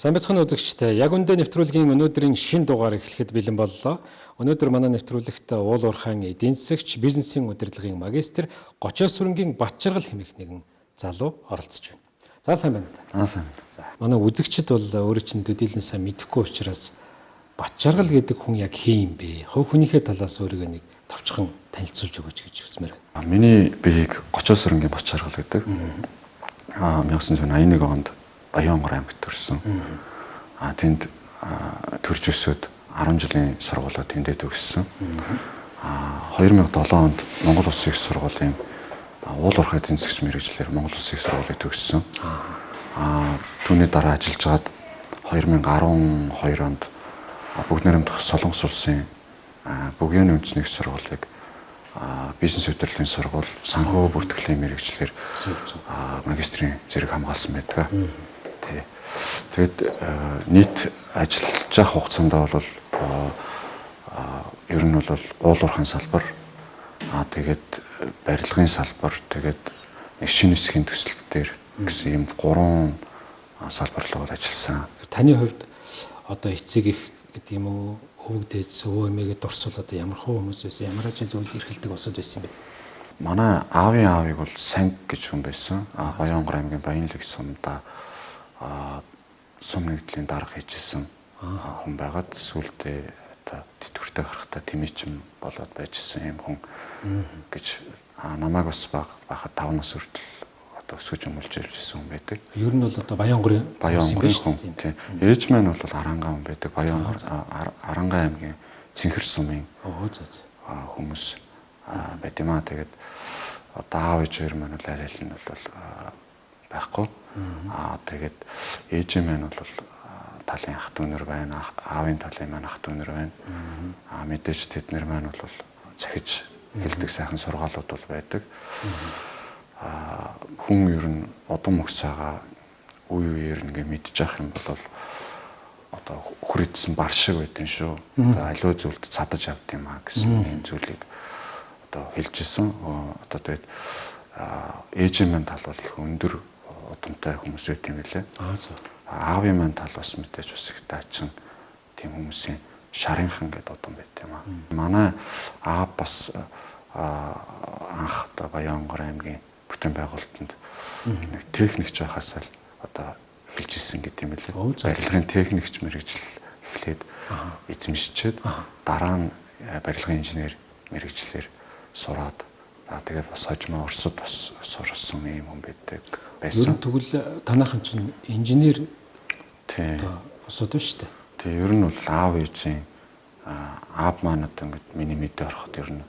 Сайн бацхан үзэгчтэй, яг үндэ нэвтрүүлгийн өнөөдрийн шин дугаар эхлэхэд бэлэн боллоо. Өнөөдөр манай нэвтрүүлэгт уул уурхайн эдийн засагч, бизнесийн удирдлагын магистр, Гочоос сүрэнгийн Батчаргал хэмээх нэгэн залуу оролцож байна. За сайн байна уу? Сайн. За манай үзэгчид бол өөрөө чинь төдийлөн сайн мэдэхгүй учраас Батчаргал гэдэг хүн яг хин юм бэ? Хувь хүнийхээ талаас өөрийгөө нэг товчхон танилцуулж өгөөч гэж хүсмээр байна. Миний биеийг Гочоос сүрэнгийн Батчаргал гэдэг. 1981 онд Баянгор аймагт төрсөн. Тэнд төрж өсөөд 10 жилийн сургуулаа тэндээ төгссөн. 2007 онд Монгол Улсын их сургуулийн уул уурхай эдийн засагч мэргэжлэр Монгол Улсын их сургуулийг төгссөн. Түүний дараа ажиллаж байгаад 2012 онд Бүгд найрамдах Солонгос улсын Бөгөөний үндэсний их сургуулийг бизнес удирдлагын сургууль, санхүү бүртгэлийн мэргэжлэр магистрийн зэрэг хамгаалсан байдаг. Тэгээд нийт ажиллаж явах хугацаанд бол ер нь бол уул уурхайн салбар, тэгээд барилгын салбар, тэгээд нэг шинэ хэсгийн төсөлт дээр гэсэн ийм 3 салбар руу ажилласан. Таны хувьд одоо эцэг их гэдэг юм уу, өвөг дээдс, өвөө эмээгээ дурсвал одоо ямар хөө хүмүүс байсан, ямар ажил үйл эрхэлдэг улсад байсан юм бэ? Манай аавын аавыг бол Санг гэж хүн байсан. Баянгор аймгийн Баянлаг сумда сум нэгдлийн дарга хийжсэн хүн байгаад сүүлдээ одоо тэтгэвртэй гарахтаа тэмээчм болоод байжсэн юм хүн гэж намайг бас байхад 5 нас хүртэл одоо өсгөж өмөлж явжсэн хүн байдаг. Ер нь бол одоо Баянгорын хүн тийм. Ээж маань бол Арангаа хүн байдаг. Баянгор Арангаа аймгийн Цэнхэр сумын хүмүүс байт юм аа. Тэгээд одоо аав ээж хоёр маань бол аль аль нь бол байхгүй. Тэгээд ээж маань бол талын ах дүүнэр байна. Аавын талын маань ах дүүнэр байна. Мэдээж тэднэр маань бол захиж хэлдэг сайхан сургаалууд бол байдаг. Хүн ер нь удам өгсөөгөө үе үеэр ингээ мэдж явах юм бол одоо хүрээдсэн бар шиг байдэн шүү. Одоо аливаа зүйлд цадаж авд юм аа гэсэн энэ зүйлийг одоо хэлжсэн. Одоо тэгээд ээжийн маань тал бол их өндөр удамтай хүмүүс байт юм билээ. Аавын маань тал бас мэдээж бас их таачин тийм хүмүүсийн шарынхан гэдэг удам байт юм аа. Манай аав бас анх одоо Баянгор аймгийн бүтээн байгуулалтанд нэг техникч байхаас л одоо эхэлж ирсэн гэдэг юм билээ. Барилгын техникч мэргэжил эхлээд эзэмшчихэд дараа нь барилгын инженер мэргэжлэр сураад тэгээд бас хожимоо Оросд бас сурсан юм хүн байдаг байсан. Ер нь тэгвэл танайхан чинь инженер одоо усод байна шүү дээ. Тэгээ ер нь бол аав ээжийн аав маань одоо ингээд миний мэдээ ороход ер нь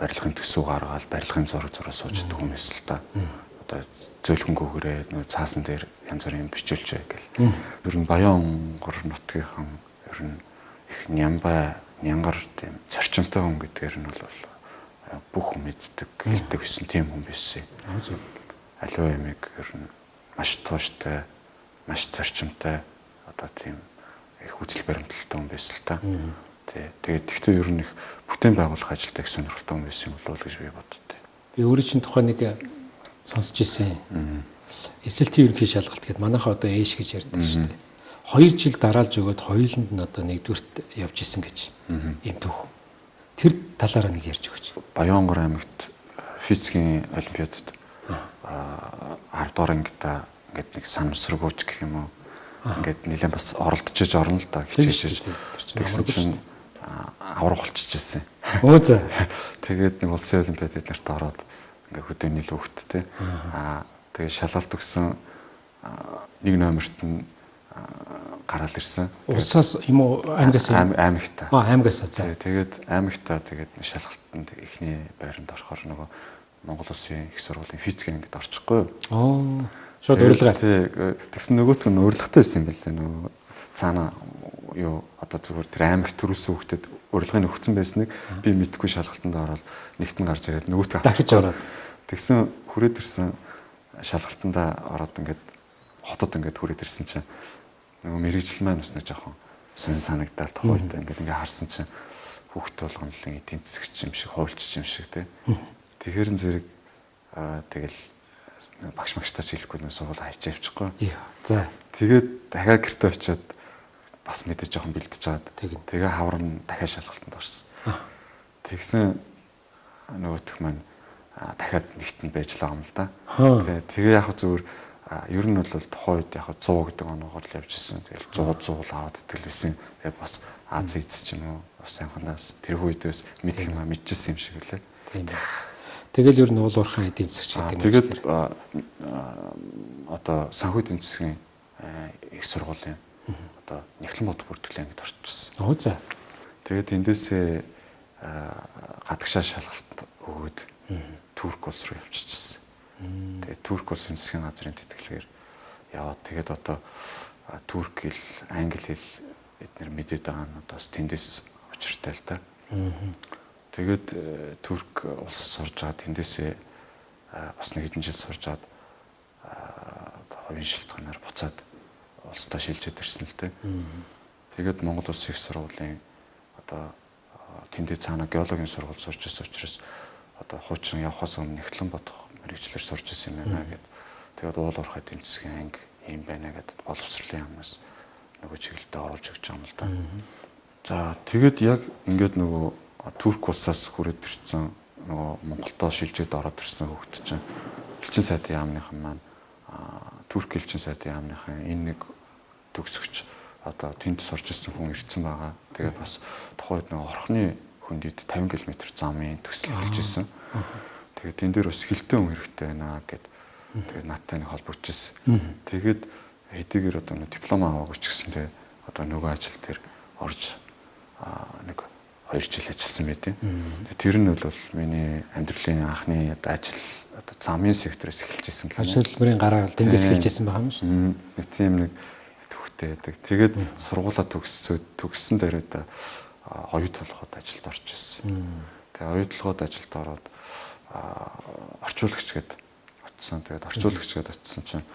барилгын төсөв гаргаад барилгын зураг сууждаг хүн байсан л та. Одоо зөөлхөнгөөгөрөө нөө цаасан дээр янз бүрийн бичүүлж бай гэл. Ер нь Баянгор нутгийнхан ер нь их нянгар тийм зарчимтай хүн гэдгээр нь бол бүх хүн мэддэг, хэлдэг байсан тийм хүн байсан. Аливаа ямиг ер нь маш тууштай, маш зарчимтай одоо тийм их үзэл баримталтай хүн байсан л та. Тэгээд тэгтээ ер нь их бүтээн байгуулах ажилтай их сонирхолтой хүн байсан юм болов уу гэж би боддоо. Би өөрөө чинь тухайн нэг сонсч ирсэн. SLT ерөнхий шалгалт гэдэг манайхаа одоо ээш гэж ярьдаг шүү дээ. 2 жил дараалж өгөөд хоёуланд нь одоо нэгдүгüрт явж исэн гэж юм төв. Тэр талаараа нэг ярьж өгөөч. Баянгор аймагт физикийн олимпиадад 10 дугаар ангита ингээд нэг санамсргууч гэх юм уу. Ингээд нэлээд бас оролдчихж орно л да хичээж. Тэгсэн чинь аврах болчихжээ. За. Тэгээд нэг улсын олимпиадад нарт ороод ингээ хөдөөний л хөвгттэй. Тэгээд шалгалт өгсөн нэг номерт нь гараад ирсэн. Улсаас юм уу аймагаас аймагтаа. Аймагаас за. Тэгээд аймагтаа тэгээд шалгалтанд эхний байранд орохоор нөгөө Монгол Улсын их сургуулийн физикийн ангид орчихгүй юу? Шууд урилгаа. Тэгсэн нөгөөт нь урилгатай байсан юм байна лээ. Нөгөө цаана юу одоо зүгээр тэр аймагт төрүүлсэн хөлтөд урилгыг өгсөн байсныг би мэдгүй шалгалтанд ороод нэгт нь гарч ирээд нөгөөт дахиж ороод тэгсэн хүрээд ирсэн шалгалтандаа ороод ингээд хотод ингээд хүрээд ирсэн чинь нөгөө мэрэгжил маань бас нэг жоохон сонь санагдаад тохойтой ингээд харсан чинь хүүхд болгонлын эдийн засгч юм шиг хуульч юм шиг тий. Тэгэхэр зэрэг тэгэл багш магтаж хэлэхгүй нэг сургууль хайж явчихгүй. За. Тэгээд дахиад гэртээ очиод бас мэдээ жоохон бэлдэж чаад. Тэгээ хавар нь дахиад шалгалтанд орсон. Тэгсэн нөгөөх маань дахиад нэгтэнд байж лаа юм л да. Тэгээ яг зүгээр ер нь бол тухайн үед яг 100 гэдэг оноогоор л явж ирсэн. Тэгэл 100 аваад итгэлвсэн. Тэгээ бас Аз эз ч юм уу бас анханаас тэр үедээс мэдх юм мэдчихсэн юм шиг үлээ. Тийм ба. Тэгэл ер нь уул уурхайн эдийн засаг гэдэг. Тэгээд одоо санхүү эдийн засгийн их сургуулийн одоо Нэхлэн бод бүртгэлэн гэдээ орчихсон. За. Тэгээд эндээсээ гадагшаа шалгалт өгөөд Турк улс руу явчихсан. Тэгээд Турк улсын засгийн газрын тэтгэлгээр яваад тэгээд одоо турк хэл, англи хэл эдгээр мэдээд байгаа нь одоо тэндээс учиртай л да. Тэгээд турк улсад сурж байгаа тэндээсээ бас нэг хэдэн жил сурж аваад хувийн шилтганаар буцаад улсдаа шилжээд ирсэн л дээ. Тэгээд Монгол Улсын их сургуулийн одоо тэндээ цаана геологийн сургууль сурч ирсэн учраас одоо хуучин явхаас өмнө Нэхлэн бодох мэрэгчлэр сурч ирсэн юм байна гэд. Тэгээд уул уурхай эдийн засгийн анги юм байна гэдэг боловсролын яамнаас нөгөө чиглэлдээ оруулж өгч байгаа юм л да. За тэгээд яг ингээд нөгөө турк улсаас хүрээд ирсэн нөгөө Монголдоо шилжээд ороод ирсэн хүүхэд чинь элчин сайдын яамныхан маань турк элчин сайдын яамныхан энэ нэг төгсөгч одоо тэнд сурч ирсэн хүн ирсэн байгаа. Тэгээд бас тухайд нөгөө орхны хөндөд 50 км замын төсөл хэлж ирсэн. Тэгээд тэн дээр бас хилтэй хүн хэрэгтэй байна гэд тэгээд надтай нэг холбогдчихсэн. Тэгээд хэдийгээр одоо диплом аваагүй ч гэсэнтэй одоо нөгөө ажил дээр орж нэг 2 жил ажилласан байдیں۔ Тэр нь бол миний амьдралын анхны одоо ажил одоо замын сектороос эхэлж исэн гэх юм. Ажил хөдөлмөрийн гараа тэндээс эхэлж исэн байгаа юм шүү. Нэг тийм нэг төвхтэй байдаг. Тэгээд сургуулаа төгссөн дээрээ оюут толгойд ажилд орж ирсэн. Тэгээд оюут толгойд ажилд ороод орчуулагч гээд очсон. Тэгээд орчуулагч гээд очсон чинь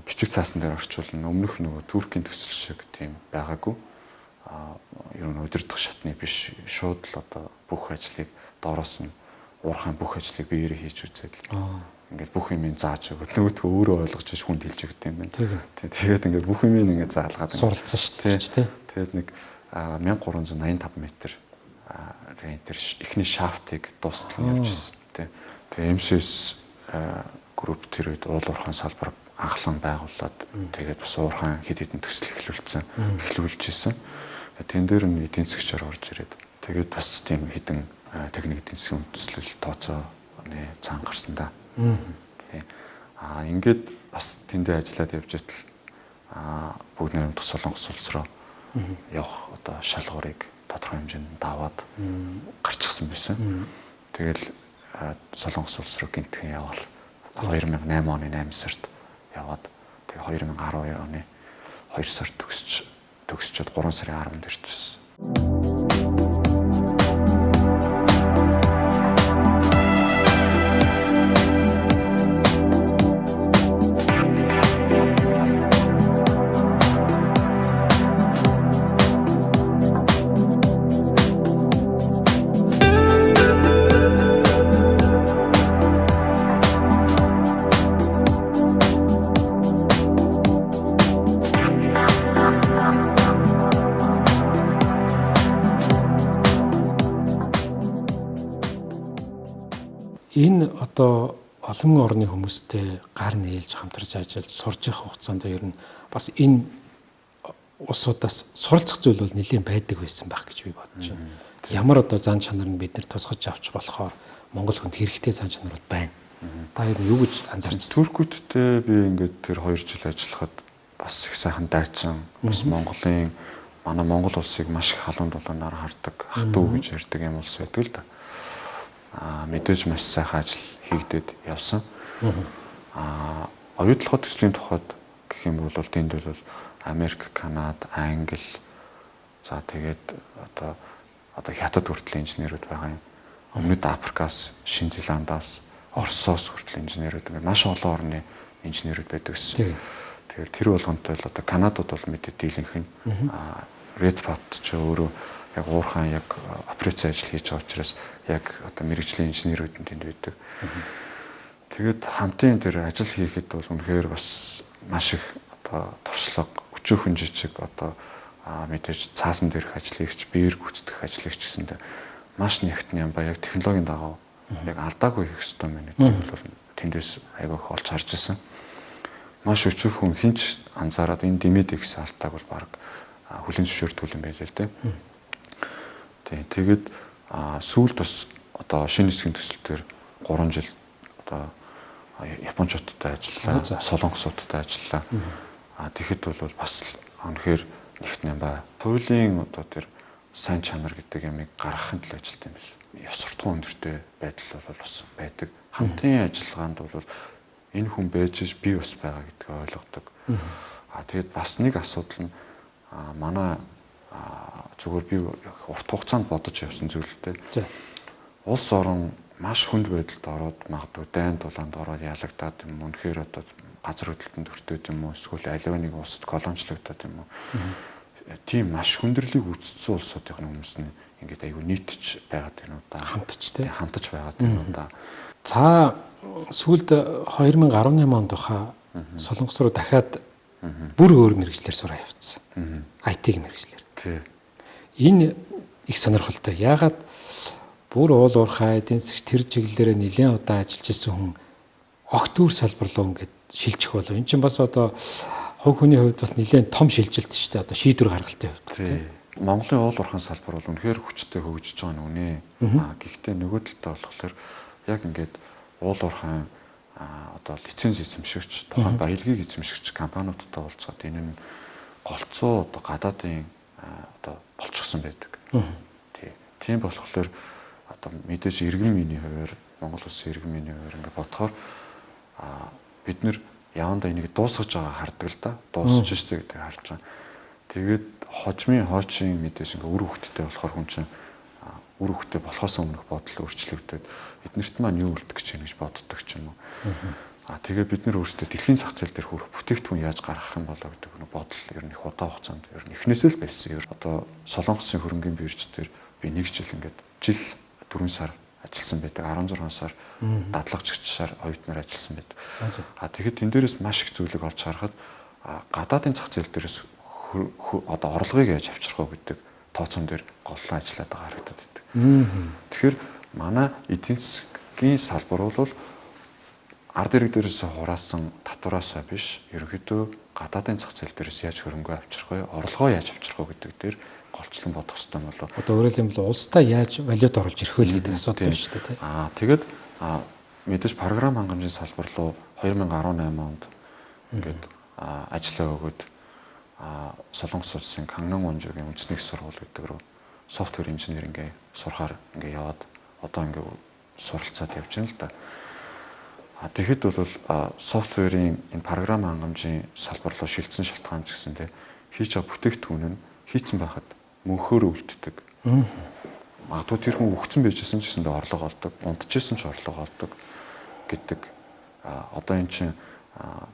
бичиг цаасан дээр орчуулна. Өмнөх нөгөө туркийн төсөл шиг тийм байгаагүй. Ер нь удирдах шатны биш шууд л одоо бүх ажлыг доороос нь уурхайн бүх ажлыг биеэрээ хийж үзээд ингээд бүх юмыг зааж өгöd нөгөөдхөө өөрөө ойлгож ш хүнд хэлж өгд юм байна. Тэгээд ингээд бүх юмыг ингээд заалгаад суралцсан шүү дээ. Тэгээд нэг 1385 метр рентер эхний шафтыг дуустал нь явж ирсэн. Тэгээд МСС групп тэр үед уул уурхайн салбар анхлан байгуулад тэгээд бас уурхайн хэд хэдэн төсөл эхлүүлж ирсэн. Тэн дээр нь эдийн засгчаар орж ирээд тэгээд бас тийм хэдэн техник эдийн засгийн үндэслэл тооцоо цаан гарсан да. Ингээд бас тэндээ ажиллаад явж байтал бүгд нэрмт Солонгос улс руу явах одоо шалгуурыг тодорхой хэмжээнд даваад гарчихсан байсан. Тэгэл Солонгос улс руу гинтхэн явбал 2008 оны 8 сард яваад тэгээ 2012 оны 2 сард төгсчод 3 сарын 10-нд ирчихсэн. Энэ одоо олон орны хүмүүстэй гар нээлж хамтарч ажиллаж сурж явах хугацаанд ер нь бас энэ улсуудаас суралцах зүйл бол нэлээд байдаг байсан байх гэж би бодож байна. Ямар одоо зан чанар нь бид нар тусгаж авч болохоор Монгол хүнд хэрэгтэй зан чанар байна. Та ер нь юу гэж анзаарч байна? Туркуудтэй би ингээд тэр 2 жил ажиллахад бас их сайхан дайчин бас манай Монгол улсыг маш их халуун дулаанаар хардаг, ах トゥ гэж ярьдаг юм улс байдаг л да. Мэдээж маш сайхан ажил хийгдээд явсан. Оюутлогоо төслийн тухайд гэх юм бол тэнд бол Америк, Канада, Англи за тэгээд одоо хятад хүртэл инженерүүд байгаа юм. Өмнөд Африкаас, Шинэ Зеландаас, Оросоос хүртэл инженерүүд ингээд маш олон орны инженерүүд байдаг гэсэн. Тэгэхээр тэр болгонтой л одоо Канадад бол мэдээ дийлэнх нь Red Pat ч өөрөө яг уурхайн яг операци ажил хийж байгаа учраас яг одоо мэрэгжлийн инженерүүд нь тэнд байдаг. Тэгээд хамтын тэр ажил хийхэд бол үнэхээр бас маш их одоо туршлага, өчөөхөн жижиг одоо мэдээж цаасан дээрх ажлыгч, биеэр гүйцэтгэх ажлыгч гэсэндээ маш нэгтэн юм ба яг технологийн дагав яг алдаагүй хийх ёстой мэн гэдэг бол тэндээс айгүй их олж харж ирсэн. Маш өчөөхөн хинч анзаараад энэ димэд гэсэн алдааг бол баг хүлэн зөвшөөрдөг юм байл л дээ. Тэгээд сүүлд бас одоо шинэ хэсгийн төсөлтөөр 3 жил одоо Япончуудтай ажиллалаа, Солонгосуудтай ажиллалаа. Тэгэхэд бол бас үнэхээр нэгтэн бай. Хуулийн одоо тэр сайн чанар гэдэг ямыг гаргахын төлөө ажилт юм биш. Ёс суртахуун өндөртэй байдал бол бас байдаг. Хамтын ажиллагаанд бол энэ хүн байж би бас байгаа гэдгийг ойлгодог. Тэгээд бас нэг асуудал нь манай зүгээр би урт хугацаанд бодож явсан зүйлтэй. Улс орон маш хүнд байдалд ороод магадгүй дайн тулаанд ороод ялагдаад юм үнэхээр одоо газар хөдлөлтөнд өртөөд юм уу эсвэл аливаа нэг улсад колоничлогдоод юм уу тийм маш хүндрэлийг үүсгэсэн улсуудын хүмүүс нь ингээд айгүй нийтж байгаад байна уу да хамтж байгаад байна уу да. За сүүлд 2018 онд баха Солонгос руу дахиад бүр өөр мэргэжлэр сураа явцсан. IT-ийн мэргэжлэр. Тий. Энэ их сонирхолтой. Яагаад бүр уул уурхай эдийн засгч тэр чиглэлээр нэлээд удаа ажиллаж исэн хүн огт үр салбар руу ингээд шилжих болов. Энд чинь бас одоо хувь хүний хувьд бас нэлээд том шилжилт шүү дээ. Одоо шийдвэр гаргалтын хувьд. Тий. Монголын уул уурхайн салбар бол үнэхээр хүчтэй хөгжиж байгаа нь үнэ. Гэхдээ нөгөө талдаа болохоор яг ингээд уул уурхайн одоо лиценз эзэмшигч, тухайн баялагийг эзэмшигч компаниудтай уулзаад энэ нь голцоо одоо гадаадын одоо болчихсон байдаг. Тийм болохоор одоо мэдээж иргэн миний хувьар Монгол улсын иргэн миний хувьар ингээд бодохоор бид нэр явандаа энийг дуусгаж байгаа хардаг л да. Дуусч штэ гэдэг харж байгаа. Тэгээд хожмын хоочин мэдээж ингээд үр хөвгттэй болохоор хүн чинь үр хөвгттэй болохоос өмнөх бодол өөрчлөгдөд эднэрт маань юу үлдэх гэж байна гэж боддог ч юм уу. Тэгээ бид нэр өөрсдөө дэлхийн зах зээл дээр хүрэх бүтээгдэхүүн яаж гаргах юм болоо гэдэг нэг бодол ер нь их удаа хугацаанд ер нь эхнээсээ л байсан. Одоо Солонгосын хөрөнгөний бирж дээр би 1 жил ингээд жил 4 сар ажилласан байдаг. 16 сар дадлагчдаар оюутнаар ажилласан байдаг. Тэгэхэд энэ дээрээс маш их зүйлийг олж харахад гадаадын зах зээл дээрээс одоо орлогыг яаж авчрах вэ гэдэг тооцоон дээр голлон ажиллаад байгаа харагдаад байдаг. Тэгэхээр манай эдийн засгийн салбар бол ард ирэг дээрээс хураасан татвараасаа биш ерөнхийдөө гадаадын зах зээл дээрээс яаж хөрөнгө авчрах вэ, орлогоо яаж авчрах вэ гэдэг дээр голчлон бодох хэрэгтэй болов. Одоо өөрөөр хэлбэл улстай яаж валют оруулж ирэх вэ гэдэг асуудал шүү дээ. Тэгээд мэдээж програм хангамжийн салбар руу 2018 онд ингээд ажиллаа өгөөд Солонгос улсын Каннан Вонжогийн үндэсний их сургууль гэдэг рүү софтвер инженерингээ сурахаар ингээ яваад одоо ингээ суралцаад явж байна л да. Тэгэхэд бол софтверийн энэ програм хангамжийн салбар руу шилжсэн шалтгаан ч гэсэндээ хийж байгаа бүтээгдэхүүн нь хийцэн байхад мөнхөөр үлддэг. Магадгүй тэр хүн өгцөн байжсэн ч гэсэндээ орлого олдог, унтчихсэн ч орлого олдог гэдэг. Одоо эн чинь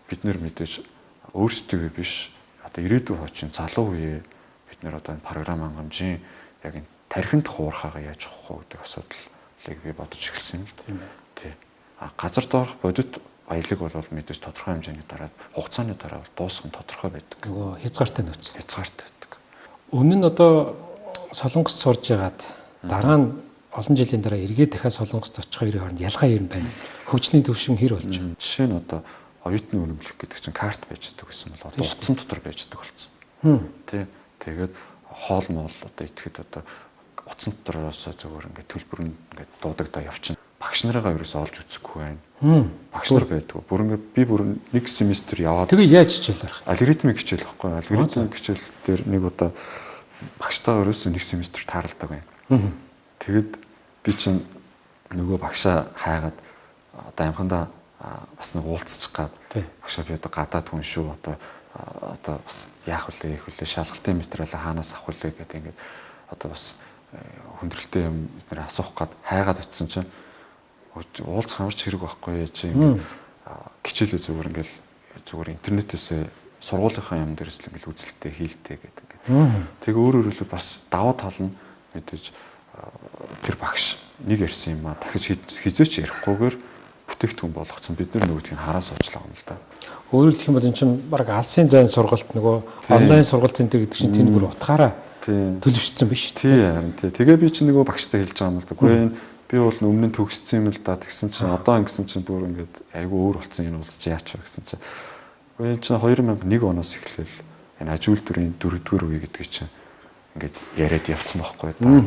бид нэр мэдээж өөрсдөө биш одоо ирээдүйн хуучин залуу үеэ бид нэр одоо энэ програм хангамжийн яг энэ тархинд хуурхаагаа яаж авах вэ гэдэг асуудлыг би бодож эхэлсэн юм. Тий. Газар доорх бодит баялаг бол мэдээж тодорхой хэмжээний дараа хугацааны дараа дуусах нь тодорхой байдаг. Нөгөө хязгаартай нөөц. Хязгаартай байдаг. Өмнө нь одоо Солонгост сурж ягаад дараа нь олон жилийн дараа эргээд дахиад Солонгост очих хоёрын хооронд ялгаа юм байна. Хөгжлийн төвшин хэр болж байна? Жишээ нь одоо оюутны үнэмлэх гэдэг чинь карт байж байгаа гэсэн бол одоо утсан дотор байж байгаа болсон. Тий. Тэгээд хоол моол одоо итгэхэд одоо утсан дотроос зөвхөн ингээд төлбөр нь ингээд дуудагдаа явчихна. Багш нарыгаа ерөөсөө олж үзэхгүй байна. Багш нар байдгүй. Бүр ингээд би бүр нэг семестр яваад тэгээ яаж хичээлэх? Алгоритмик хичээл байхгүй. Алгоритмик хичээл дээр нэг удаа багштайгаа ерөөсөө нэг семестр тааралдаг байна. Тэгэд би чинь нөгөө багшаа хайгаад одоо амхандаа бас нэг уулзчих гад багшаа би одоо гадаад хүн шүү одоо бас яах вүлээ шалгалтын материалаа хаанаас авах вүлээ гэдэг ингээд одоо бас хүндрэлтэй юм бид нэр асуух гад хайгаад утсан чинь уулзах амарч хэрэг байхгүй чи ингээд хичээлээ зүгээр интернетээс сургуулийнхаа юм дээрс л ингээд үзэлттэй хийлтэй гэдэг ингээд тэгээ өөрөөр хэлбэл бас давуу тал нь мэдээж тэр багш нэг ярьсан юм а дахиж хизээч ярихгүйгээр бүтээгдэхүүн болгоцсон. Бид нар нөгөөдгийг хараа суучлаа юм л да. Өөрөөр хэлэх юм бол эн чинь баг алсын зайн сургалт нөгөө онлайн сургалт энэ гэдэг чинь тэнд бүр утгаараа төлөвшсөн биш үү? Тий, харин тий. Тэгээ би чинь нөгөө багштай хэлж байгаа юм л да. Үгүй энэ би бол өмнө нь төгссөн юм л да. Тэгсэн чинь одоо ингэсэн чинь бүр ингээд айгүй өөр болсон энэ улс чи яач вэ гэсэн чинь. Үгүй энэ чинь 2001 оноос эхлээл энэ аж үйлдвэрийн 4-р үе гэдгийг чинь ингээд яриад явцсан байхгүй да.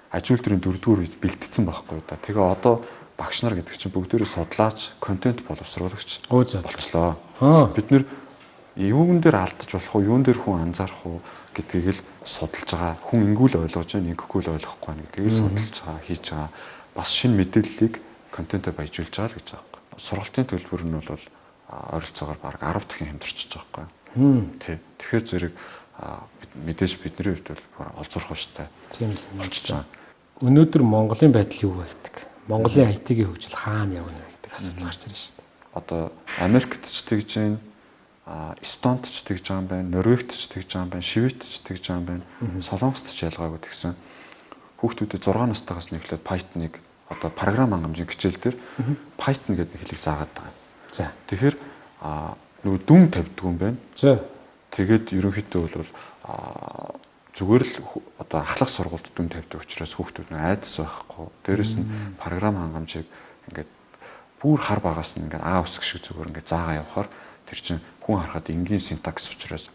Аж үйлдвэрийн 4-р үед бэлтгэсэн байхгүй да. Тэгээ одоо багш нар гэдэг чинь бүгдээрээ судлаач, контент боловсруулагч болчлоо. Бид нэр юун дээр алдаж болох уу, юун дээр хүн анзаарах уу гэдгийг л судалж байгаа. Хүн ингүүл ойлгож байна, ингэхгүй л ойлгохгүй байна гэдгийг л судалж байгаа, хийж байгаа. Бас шинэ мэдээллийг контентоо баяжуулж байгаа л гэж байгаа юм. Сургалтын төлбөр нь бол ойролцоогоор баг 10 дахин хямдэрчиж байгаа юм. Тий. Тэгэхээр зэрэг мэдээж бидний хувьд бол олзуурах штэ. Тийм л болчихж байгаа. Өнөөдөр Монголын байдал юу вэ гэдэг? Монголын IT-ийн хөгжил хаана явна вэ гэдэг асуудал гарч ирж байна шүү дээ. Одоо Америкт ч тэгж байна, Эстонд ч тэгж байгаа юм байна, Норвегт ч тэгж байгаа юм байна, Швейцт ч тэгж байгаа юм байна. Солонгост ч ялгаагүй тэгсэн. Хүүхдүүдэд 6 настайгаас нь эхлээд Python-ыг одоо програм хангамжийн хичээл дээр Python гэдэг хэлийг заагаад байгаа. За. Тэгэхээр нөгөө дүн тавьдаг юм байна. За. Тэгээд ерөнхийдөө бол зүгээр л одоо ахлах сургуульд дүн тавьдаг учраас хүүхдүүд нь айдас байхгүй. Дээрэс нь програм хангамжийг ингээд бүр хар багаас нь ингээд А үсэг шиг зүгээр ингээд заагаа явахаар тэр чинь хүн харахад энгийн синтакс учраас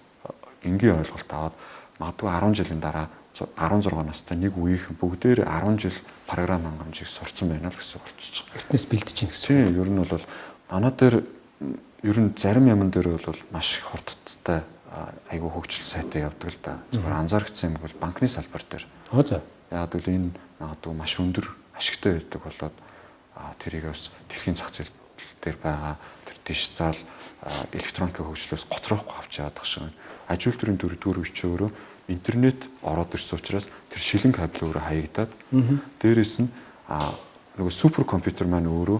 энгийн ойлголт аваад магадгүй 10 жилийн дараа 16 настай нэг үеийнхэн бүгдээр 10 жил програм хангамжийг сурцсан байна л гэсэн болчихж байгаа. Эртнээс бэлдэж чинь гэсэн. Тийм, ер нь бол манай дээр ер нь зарим юмн дээр бол маш их хурдтай айгүй хөгжил сайтай явдаг л да. Зүгээр анзаарчихсан юм бол банкны салбар дээр. За. Яг л энэ магадгүй маш өндөр ашигтай байдаг болоод тэрийг бас дэлхийн зах зээл дээр байгаа тэр дижитал электроникийн хөгжлөөс гоцроохгүй авч яваад байгаа шиг байна. Аж үйлдвэрийн 4-р үе чинь өөрөө интернет ороод ирсэн учраас тэр шилэн кабель өөрөө хаягдаад дээрээс нь нөгөө суперкомпьютер маань өөрөө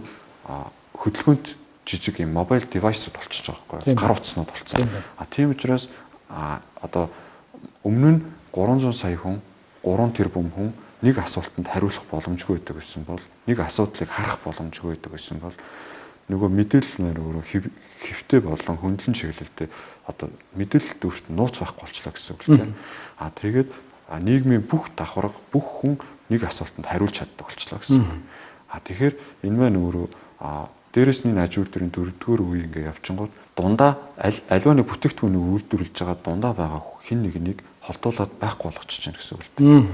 хөдөлгөөнт жижиг юм мобайл девайсууд болчихж байгаа байхгүй гар утаснууд болцсон. Тийм учраас одоо өмнө нь 300 сая хүн 3 тэрбум хүн нэг асуултанд хариулах боломжгүй байдаг гэсэн бол нэг асуудлыг харах боломжгүй байдаг гэсэн бол нөгөө мэдээлэл маань өөрөө хэвтэй болон хөндлөн чиглэлтэй одоо мэдээлэл дүүрт нууц байхгүй болчлаа гэсэн үг л тийм. Тэгээд нийгмийн бүх давхарга бүх хүн нэг асуултанд хариулж чаддаг болчлаа гэсэн. Тэгэхээр энэ маань өөрөө дээрэс нь аж үйлдвэрийн 4-р үе ингээ явчингууд дундаа альва нэг бүтээгдэхүүнийг үйлдвэрлэж байгаа дундаа байгаа хин нэгнийг холдуулаад байхгүй болгочихж байна гэсэн үг л дээ.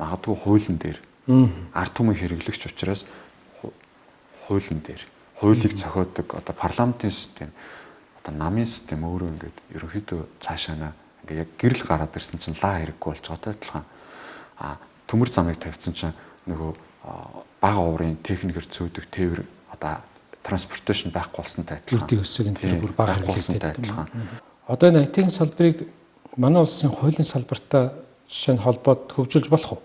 Магадгүй хуулийн дээр ард түмэн хэрэглэгч учраас хуулийн дээр хуулийг зохиодог одоо парламентын систем одоо намын систем өөрөө ингээд ерөнхийдөө цаашаана ингээ яг гэрэл гараад ирсэн чинь лаа хэрэггүй болж байгаатай адилхан төмөр замыг тавьсан чинь нөгөө бага уурын техникээр цөөдөг тээвэр одоо транспортейшн байхгүй болсонтой адилхан. Эртний өсөгийн тэр бүр бага хэрэглээтэй адилхан. Одоо энэ IT-ийн салбарыг манай улсын хуулийн салбартай жишээ нь холбоод хөгжүүлж болох уу?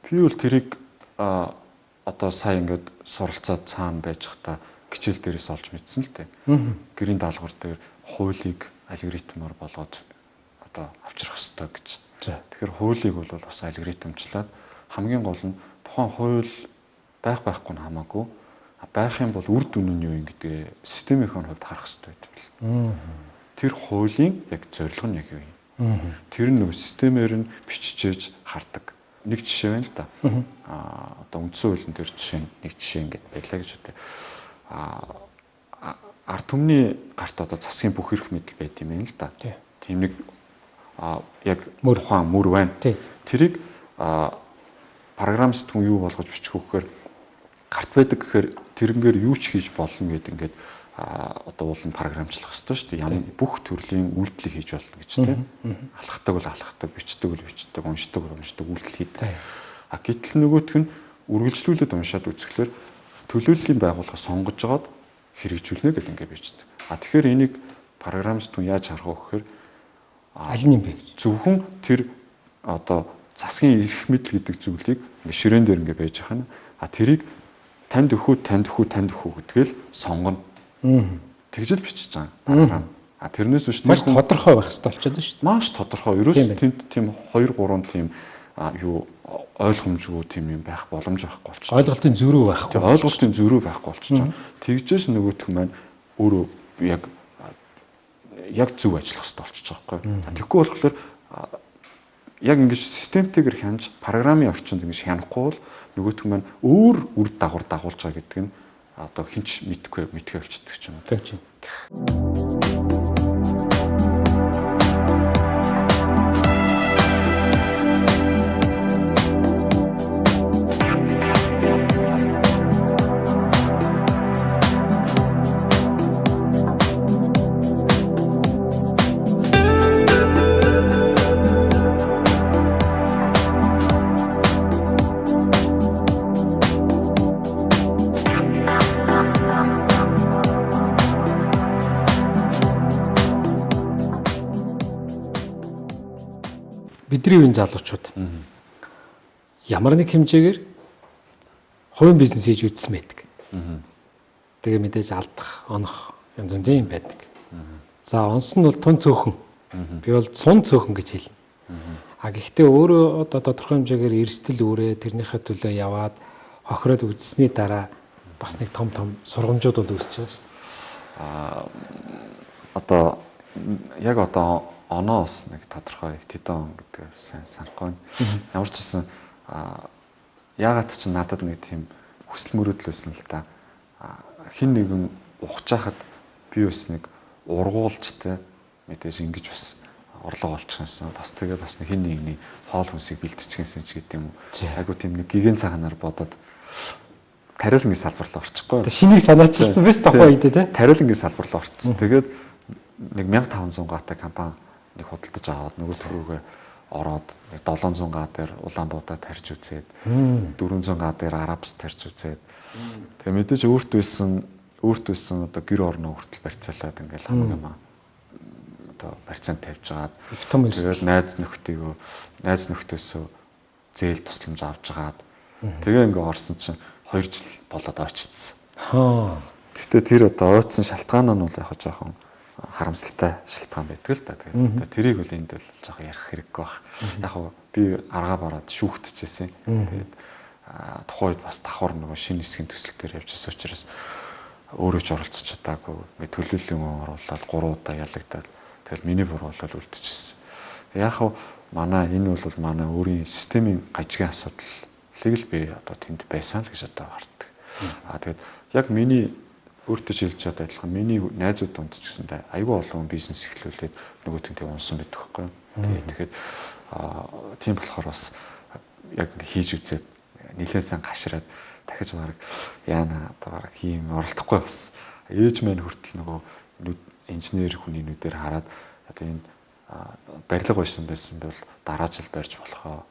Би бол тэрийг одоо сая ингээд суралцаад цаана байж хата хичээл дээрээс олж мэдсэн л дээ. Гэрийн даалгавар дээр хуулийг алгоритмаар болгоод одоо авчрах хэрэгтэй гэж. Тэгэхээр хуулийг бол бас алгоритмчлаад хамгийн гол нь тухайн хууль байхгүй нь хамаагүй байх юм бол үр дүн нь юу юм гэдэг системийн хувьд харах хэрэгтэй байдаг. Тэр хуулийн яг зорилго нь яг юу юм? Тэр нь системээр нь биччихэж хардаг. Нэг жишээ байна л да. Одоо үндсэн хуулийн дээр нэг жишээ ингэж байлаа гэж үтэй. Ард түмний гарт одоо засгийн бүх эрх мэдэл байт юм байна л да. Тийм нэг яг тухайн мөр байна. Тэрийг программист хүн юу болгож бичих вэ гэхээр гарт байдаг гэхээр тэрнгээр юу ч хийж болно гэдэг ингээд одоо уулын програмчлах хэрэгтэй шүү дээ. Ямар бүх төрлийн үйлдэл хийж болно гэж тийм. Алхахдаг бол алхахдаг, бичдэг бол бичдэг, уншдаг бол уншдаг үйлдэл хийдэг. Гэтэл нөгөөх нь үргэлжлүүлээд уншаад үзэхлээр төлөөллийн байгууллага сонгож жоод хэрэгжүүлнэ гэдэг ингээд бичдэг. Тэгэхээр энийг программист хүн яаж харах вэ гэхээр аль нь юм бэ? Зөвхөн тэр одоо засгийн эрх мэдэл гэдэг зүйлийг ингээд ширээн дээр ингээд байж байгаа нь тэрийг танд өхөө гэдгээл сонгоно. Тэгж л бичиж байгаа. Тэрнээс биш маш тодорхой байх хэрэгтэй болчиход байна шүү дээ. Маш тодорхой. Ерөөс тийм 2 3 тийм юу ойлгомжгүй тийм юм байх боломж байхгүй болчих. Ойлголтын зөрүү байхгүй. Ойлголтын зөрүү байхгүй болчих. Тэгжээс нөгөөх маань өөрөө яг зөв ажиллах хэрэгтэй болчих жоохгүй. Тэгэхгүй болохоор яг ингэж системтэйгэр хянаж програмын орчинд ингэж хянахгүй бол нөгөөх маань өөр үр дагавар дагуулж байгаа гэдэг нь одоо хинч мэдхгүй болчихдөг ч юм уу. Тийм чинь. Бидний үеийн залуучууд ямар нэг хэмжээгээр хувийн бизнес хийж үзсэн байдаг. Тэгээ мэдээж алдах, онох янз янзын юм байдаг. За онс нь бол тун цөөхөн. Би бол цун цөөхөн гэж хэлнэ. А гэхдээ өөрөө одоо тодорхой хэмжээгээр эрсдэл үүрээ тэрнийхээ төлөө яваад хохироод үзсний дараа бас нэг том сургамжууд бол үүсэж байгаа шүү дээ. Одоо яг одоо оноо бас нэг тодорхой тэдэн гэдэг сайн санахгүй. Ямар ч үсэн яагаад ч надад нэг тийм хүсэл мөрөөдөл байсан л да. Хин нэгэн ухаж хахад би бас нэг ургуулжтай мэдээж ингэж бас орлого олчихсан. Бас тэгээд бас хин нэгний хоол хүнсийг бэлтчихсэн ч гэдэг юм уу. Айгу тийм нэг гигэн цагаанаар бодоод тариалангийн салбарлаа орчихгүй. Шинийг санаачилсан биш тохоо үед те. Тариалангийн салбарлаа орчихсон. Тэгээд нэг 1500 гаатай компани нэг худалдаж аваад нөгөө төрөөгөө ороод 700 га дээр Улаанбаатар тарьж үзээд 400 га дээр Арабс тарьж үзээд тэгээ мэдээж өөрт байсан одоо гэр орноо хүртэл барьцаалаад ингээл хамаг юм одоо барьцаанд тавьж гаад тэгээд найз нөхдөөсөө зээл тусламж авч гаад тэгээ ингээ орсон чинь 2 жил болоод очсон. Гэтэ тэр одоо ойцсон шалтгаан нь бол яг жоохон харамсалтай шалтгаан байдаг л да. Тэгээд тэрийг бол энд бол жоохон ярих хэрэггүй баг. Яг нь би аргаа бараад шүүхтчихсэн. Тэгээд тухайн үед бас давхар нөгөө шинэ хэсгийн төсөл дээр явж байсан учраас өөрөө ч оролцож чадаагүй. Ингээ төлөвлөлийн оруулаад 3 удаа ялагдаад тэгэл миний буруу бол үлдчихсэн. Яг нь манай энэ бол манай өөрийн системийн гажигын асуудлыг л би одоо тэнд байсан л гэж одоо харддаг. Тэгээд яг миний өөртөө шилжиж чадаад адилхан миний найзууд донд ч гэсэндээ аюул олон бизнес эхлүүлээд нөгөөтөнтэй унсан байдаг байхгүй юу. Тэгэхээр тийм болохоор бас яг хийж үзээд нэлээд сайн гашраад дахиж баг яана одоо баг хийм оролдохгүй бас ээж маань хүртэл нөгөө инженер хүний нүдээр хараад одоо энэ барилга байсан бол дараа жил барьж болохоо.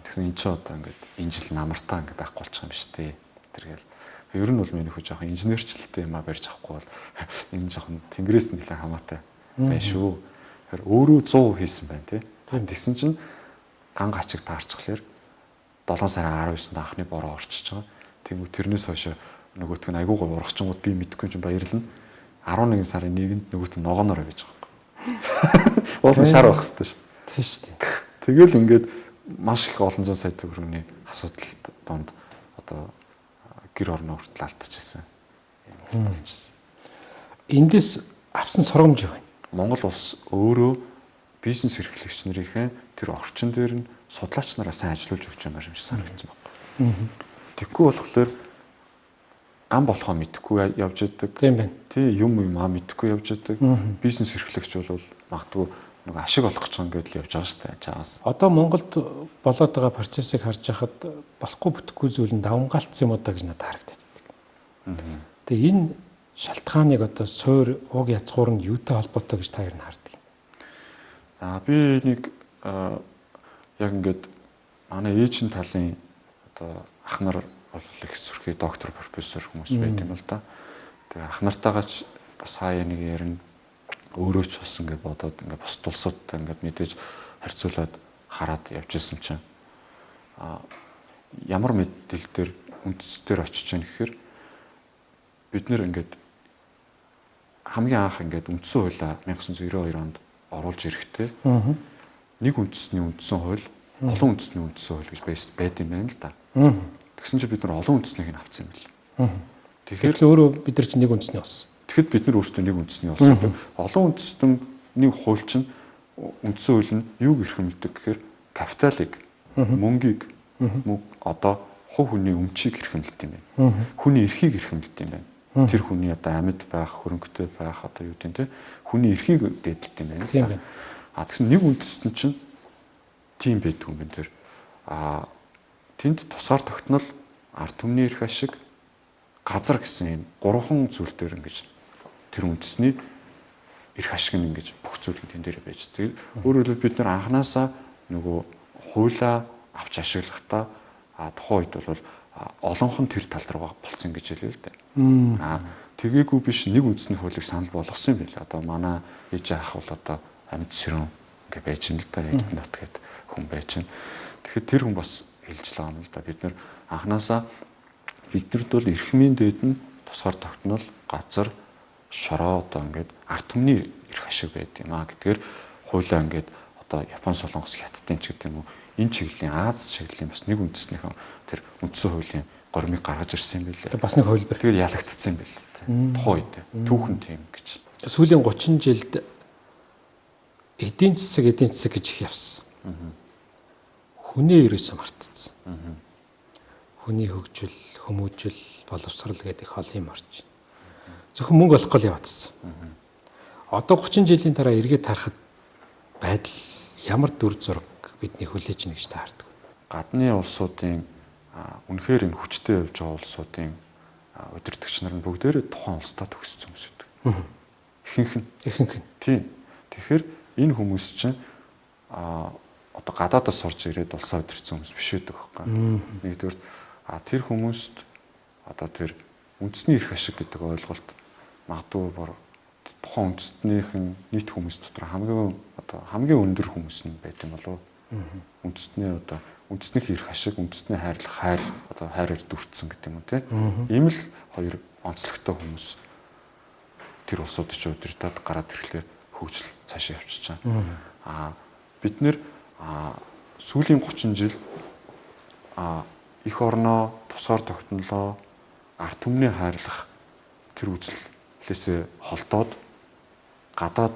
Тэгсэн эн чинь одоо ингээд энэ жил намартаа ингээд байхгүй болчих юм биш үү. Тэргээл ер нь бол миний хүү жоохон инженерчлэлтэй юм барьж авахгүй бол энэ жоохон тэнгэрээс нь нэлээд хамаатай байна шүү. Тэгэхээр өөрөө 100% хийсэн байна тий. Тэгсэн чинь ган гачиг таарчихлаар 7 сарын 19-нд анхны бороо орчиж байгаа. Тэгвэл тэрнээс хойш нөгөөтг нь айгуугаа урагчингууд би мэдэхгүй юм баярлна. 11 сарын 1-нд нөгөөт нь ногооноор байж байгаа юм. Уулын шар байх хэрэгтэй шүү дээ. Тийм шүү дээ. Тэгэл ингээд маш их олон зуун сая төгрөгийн асуудалд донд одоо гэр орноо хүртэл алдчихсан. Эндээс авсан сургамж юу вэ? Монгол улс өөрөө бизнес эрхлэгч нарынхээ тэр орчин дээр нь судлаач нараа сайн ажиллуулж өгч байгаа юм шиг санагдсан байна. Тэгэхгүй болохоор гам болохоо мэдэхгүй явж идэг. Тийм байна. Тий юм мэдэхгүй явж идэг. Бизнес эрхлэгч бол магадгүй нэг ашиг олох гэж байгаа гэдэл явж байгаа шүү дээ. Чаас. Одоо Монголд болоод байгаа процессыг харж байхад болохгүй бүтэхгүй зүйл нь давмгаалтсан юм удаа гэж надад харагдаад байна. Тэгээ энэ шалтгааныг одоо суур уг язгуур нь юутай холбоотой гэж та ер нь харддаг. Би нэг яг ингээд манай ээжийн талын одоо ах нар бол их сурхий доктор профессор хүмүүс байт юм л да. Тэгээ ах нартайгаач бас хаяа нэг ярина өөрөө ч бас ингээд бодоод ингээд бос тулсуудтай ингээд мэдээж харьцуулаад хараад явжсэн чинь ямар мэдээлэл төр үндэстээр очиж гэн гэхээр бид нэр ингээд хамгийн анх ингээд үндсэн хуулиа 1992 онд оруулж ирэхдээ нэг үндэсний үндсэн хууль олон үндэсний үндсэн хууль гэж байд юм байна л да. Тэгсэн чинь бид нар олон үндэснийг нь авсан юм бэл. Тэгэхээр өөрөө бид нар чинь нэг үндэсний болсон. Тэгэхэд бид нар өөрсдөө нэг үндэсний болсон. Олон үндэстний хууль чинь үндсэн хууль нь юуг эрхэмлдэг гэхээр капиталыг, мөнгийг, одоо хувь хүний өмчийг эрхэмлдэг юм байна. Хүний эрхийг эрхэмлдэг юм байна. Тэр хүний одоо амьд байх, хөрөнгөтэй байх одоо юу гэдэг нь хүний эрхийг дээдэлдэг юм байна. Тийм байна. Тэгсэн нэг үндэстэн чинь тийм байдгүй юм байна тэр. Тэнд тусгаар тогтнол, ард түмний эрх ашиг, газар гэсэн юм гурван зүйл дээр ингэж тэр үндэсний эрх ашиг нь ингэж бүх зүйл нь тэн дээр байж. Тэгээд өөрөөр хэлбэл бид нар анханасаа нөгөө хуулаа авч ашиглахдаа тухайн үед бол олонхон тэр тал руу болцсон гэж хэлээ л дээ. Тэгээгүй биш нэг үндэсний хуулийг санал болгосон юм байл. Одоо манай ээж аах бол одоо амьд сэрүүн ингээ байж ин л да эдгээр нот гэд хүн байж ин. Тэгэхээр тэр хүн бас хэлж байгаа юм л да. Бид нар анханасаа биднэрд бол эрхмийн дээд нь тусгаар тогтнол, газар, шороо одоо ингээд ард түмний эрх ашиг байд юм гэдгээр хуулаа ингээд одоо Япон, Солонгос, Хятадын ч гэдэг юм уу энэ чиглэлийн Аз чиглэлийн бас нэг үндэснийхэн тэр үндсэн хуулийн гормыг гаргаж ирсэн юм билээ. Бас нэг хуулбар. Тэгээд ялагдцсан юм билээ. Тухайн үед түүхэн тийм гэж. Сүүлийн 30 жилд эдийн засаг гэж их явсан. Хүнээ ерөөсөө мартцсан. Хүний хөгжил, хүмүүжил, боловсрал гэдэг их олон юм орж. Зөвхөн мөнгө олох гол яваадсан. Одоо 30 жилийн дараа эргээд харахад байдал ямар дүр зураг бидний хүлээж ийнэ гэж таардаг. Гадны улсуудын үнэхээр энэ хүчтэй явж байгаа улсуудын удирдагч нар нь бүгдээрээ тухайн улстай төгссөн хүмүүс үүдэг. Ихэнх нь. Тийм. Тэгэхээр энэ хүмүүс чинь одоо гадаадаас сурж ирээд улсаа удирдсан хүмүүс биш байдаг байхгүй. Нэгдүгээр тэр хүмүүст одоо тэр үндэсний эрх ашиг гэдэг ойлголт магадгүй тухайн үндэстнийхэн нийт хүмүүс дотор хамгийн өндөр хүмүүс нь байт юм болов. Үндэснийх эрх ашиг, үндэсний хайр одоо хайраар дүрцсэн гэдэг юм уу те. Ийм л хоёр онцлогтой хүмүүс тэр улсууд ч удирдаад гараад ирэхлээр хөгжил цаашаа явчихж байгаа. Бид нэр сүүлийн 30 жил эх орноо тусгаар тогтнолоо ард түмний хайрлах тэр үзлээсээ холдоод гадаад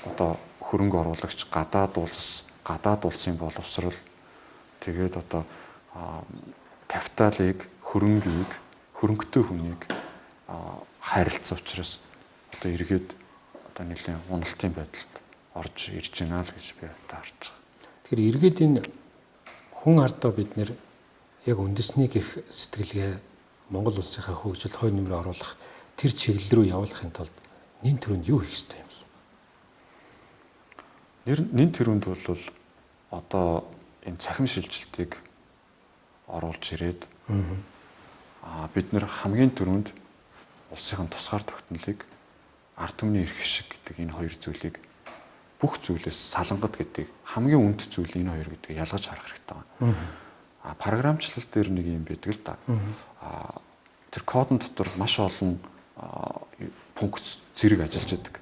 одоо хөрөнгө оруулагч гадаад улсын боловсрал тэгээд одоо капиталыг, хөрөнгөтэй хүнийг хайрлцсан учраас одоо эргээд одоо нэлийн уналтын байдалд орж ирж байна л гэж би таарч байгаа. Тэгэхээр эргээд энэ хүн ардаа бид нэр яг үндэснийг их сэтгэлгээ Монгол улсынхаа хөгжилд хой нэмрээ оруулах тэр чиглэл рүү явуулахын тулд нэн төрөнд юу хийх ёстой юм бэ? Нэн төрөнд бол одоо энэ цахим шилжилтийг оруулж ирээд бид нэр хамгийн түрүүнд улсынхаа тусгаар тогтнолыг ард түмний эрх ашиг гэдэг энэ хоёр зүйлийг бүх зүйлээс салангад гэдэг хамгийн үнд зүйл энэ хоёр гэдгийг ялгаж харах хэрэгтэй байна. Програмчлал дээр нэг юм байдаг л да. Тэр кодон дотор маш олон пункт зэрэг ажиллаж байдаг.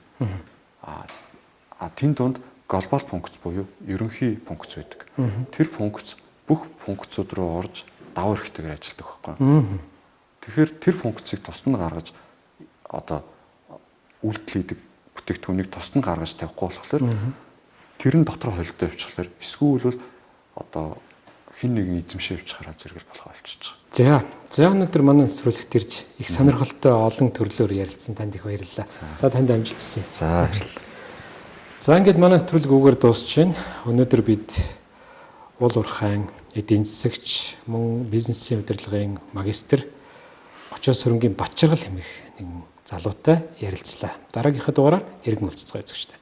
Тэн донд глобал пункт буюу ерөнхий пункт байдаг. Тэр пункт бүх пунктууд руу орж даваа эрхтэйгээр ажилладаг байхгүй. Тэгэхээр тэр пунктыг тусад нь гаргаж одоо үйлдэл хийдэг бүтээгдэхүүнийг тусад нь гаргаж тавихгүй болохоор тэр нь дотор холилдоо явчихлаар эсвэл одоо хин нэгэн эзэмшээ явчихараа зэрэгэл болох болчихж байгаа. За өнөөдөр манай нэвтрүүлэгт ирж их сонирхолтой олон төрлөөр ярилцсан танд их баярлалаа. За танд амжилт хүсье. За баярлалаа. За ингээд манай нэвтрүүлэг үгээр дуусч байна. Өнөөдөр бид уул уурхайн эдийн засагч, мөн бизнесийн удирдлагын магистр Очоос хөрөнгийн Батчаргал хэмээх нэгэн залуутай ярилцлаа. Дараагийнхаа дугаараар иргэн уулзцгаая үзэгчдээ.